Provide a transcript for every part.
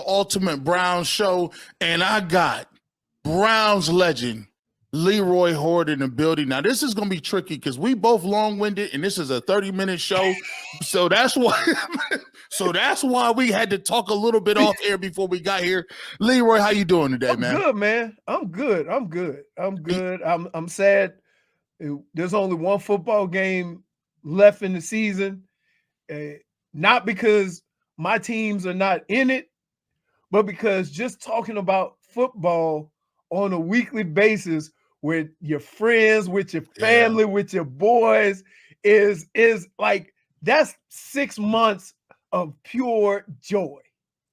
Ultimate Browns show, and I got Browns legend Leroy Hoard in the building. Now, this is going to be tricky because we both long-winded, and this is a 30-minute show, so that's why. So that's why we had to talk a little bit off air before we got here. Leroy, how you doing today, man? I'm good, man. I'm good. I'm sad. There's only one football game left in the season, not because my teams are not in it, but because just talking about football on a weekly basis with your friends, with your family, with your boys is like, that's 6 months of pure joy.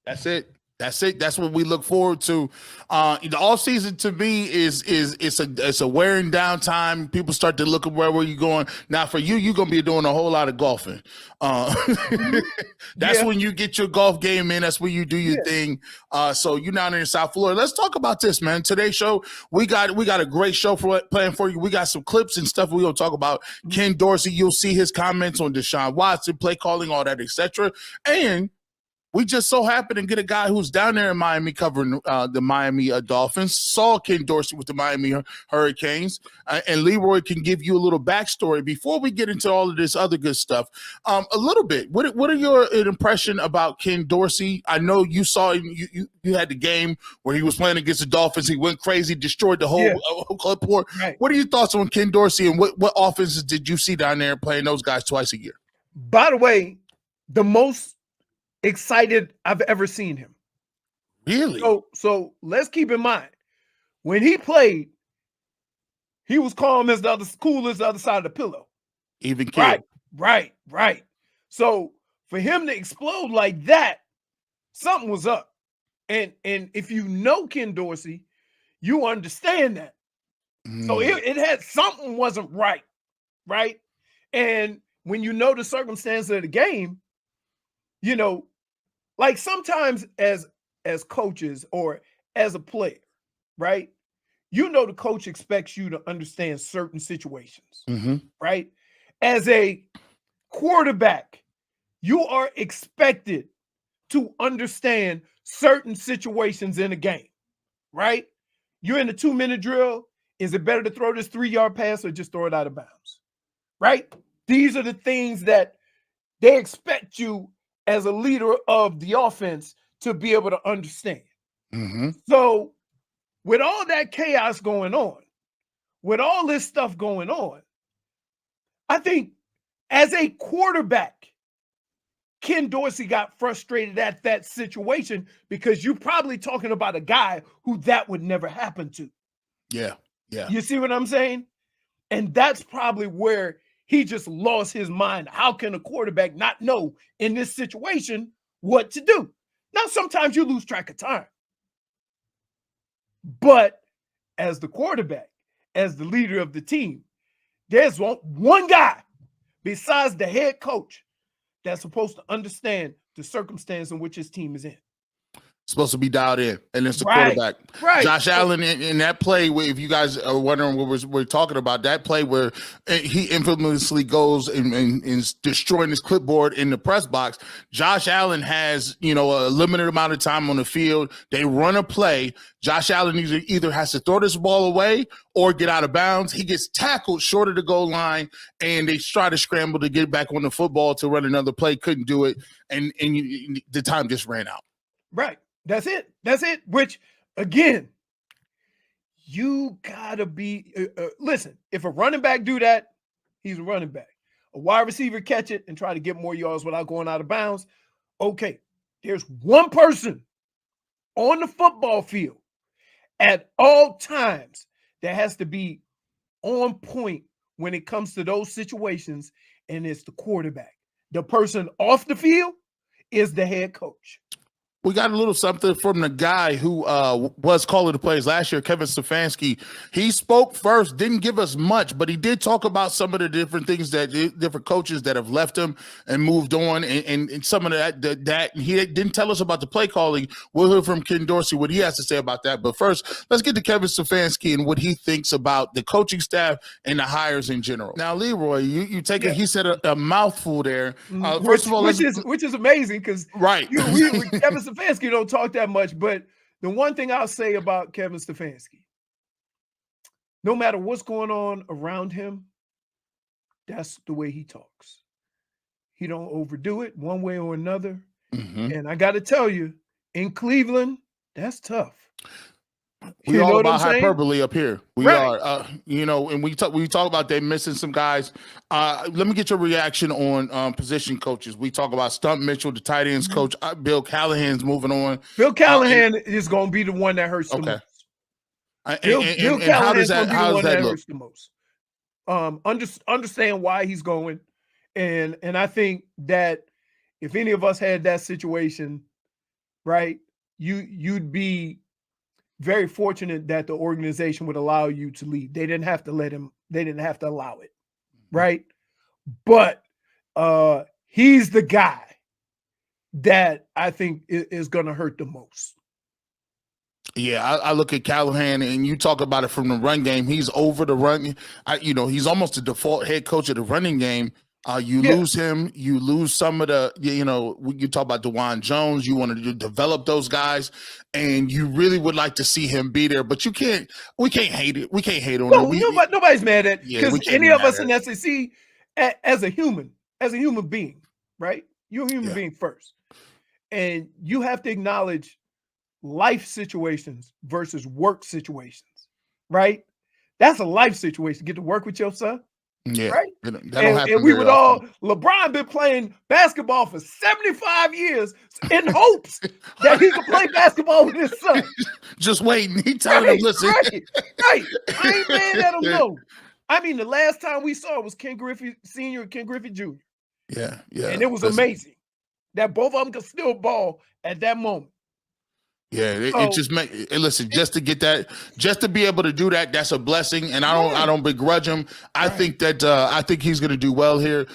That's it. That's what we look forward to. The off season to me is it's a wearing down time. People start to look at where you're going. Now for you, you're gonna be doing a whole lot of golfing. That's when you get your golf game in. That's when you do your thing. So you're down in South Florida. Let's talk about this, man. Today's show, we got a great show planned for you. We got some clips and stuff we're gonna talk about. Ken Dorsey, you'll see his comments on Deshaun Watson, play calling, all that, etc. And we just so happen to get a guy who's down there in Miami covering the Miami Dolphins, saw Ken Dorsey with the Miami Hurricanes, and Leroy can give you a little backstory before we get into all of this other good stuff. A little bit. What are your impression about Ken Dorsey? I know you saw you had the game where he was playing against the Dolphins. He went crazy, destroyed the whole clipboard. Right. What are your thoughts on Ken Dorsey, and what offenses did you see down there playing those guys twice a year? By the way, the most excited I've ever seen him. Really? So let's keep in mind, when he played, he was calm as cool as the other side of the pillow. Even kid. Right. So for him to explode like that, something was up. And if you know Ken Dorsey, you understand that. So it had something wasn't right? And when you know the circumstance of the game, you know, like sometimes as coaches or as a player, right? You know, the coach expects you to understand certain situations, right? As a quarterback, you are expected to understand certain situations in a game, right? You're in a 2-minute drill. Is it better to throw this 3-yard pass or just throw it out of bounds, right? These are the things that they expect you as a leader of the offense to be able to understand. So with all that chaos going on, with all this stuff going on, I think as a quarterback, Ken Dorsey got frustrated at that situation because you're probably talking about a guy who that would never happen to. Yeah. You see what I'm saying? And that's probably where he just lost his mind. How can a quarterback not know in this situation what to do? Now, sometimes you lose track of time. But as the quarterback, as the leader of the team, there's one guy besides the head coach that's supposed to understand the circumstance in which his team is in. Supposed to be dialed in, and it's the quarterback. Right. Josh Allen in that play, where if you guys are wondering what we're talking about, that play where he infamously goes and is destroying his clipboard in the press box. Josh Allen has, a limited amount of time on the field. They run a play. Josh Allen either has to throw this ball away or get out of bounds. He gets tackled short of the goal line, and they try to scramble to get back on the football to run another play. Couldn't do it, and the time just ran out. Right. That's it. Which, again, you gotta be. Listen, if a running back do that, he's a running back. A wide receiver catch it and try to get more yards without going out of bounds. Okay, there's one person on the football field at all times that has to be on point when it comes to those situations, and it's the quarterback. The person off the field is the head coach. We got a little something from the guy who was calling the plays last year, Kevin Stefanski. He spoke first, didn't give us much, but he did talk about some of the different things that different coaches that have left him and moved on, and some of that he didn't tell us about the play calling. We'll hear from Ken Dorsey what he has to say about that. But first, let's get to Kevin Stefanski and what he thinks about the coaching staff and the hires in general. Now, Leroy, you take it. He said a mouthful there. First of all, which is amazing because right. Kevin Stefanski don't talk that much, but the one thing I'll say about Kevin Stefanski, no matter what's going on around him, that's the way he talks. He don't overdo it one way or another. And I got to tell you, in Cleveland, that's tough. We all about hyperbole up here. We are, you know, and we talk about they missing some guys. Let me get your reaction on position coaches. We talk about Stump Mitchell, the tight ends coach. Bill Callahan's moving on. Bill Callahan is going to be the one that hurts the most. Bill Callahan's going to be the one that hurts the most. Understand why he's going, and I think that if any of us had that situation, right, you'd be very fortunate that the organization would allow you to leave. They didn't have to let him. They didn't have to allow it, right? But he's the guy that I think is going to hurt the most. Yeah, I look at Callahan, and you talk about it from the run game. He's over the run. He's almost the default head coach of the running game. You lose him, you lose some of the, you talk about DeJuan Jones, you want to develop those guys, and you really would like to see him be there, but we can't hate it. We can't hate on him. Nobody's mad at it, because any of us in SEC, as a human being, right? You're a human being first. And you have to acknowledge life situations versus work situations, right? That's a life situation. Get to work with your son. Yeah, right. And we would all. LeBron been playing basketball for 75 years in hopes that he could play basketball with his son. Just waiting. He telling him, listen. Right. I ain't mad at him. No, I mean the last time we saw it was Ken Griffey Sr. and Ken Griffey Jr. Yeah, and it was amazing that both of them could still ball at that moment. Yeah, it just listen, just to get that, just to be able to do that, that's a blessing, and I don't begrudge him. I think that I think he's going to do well here.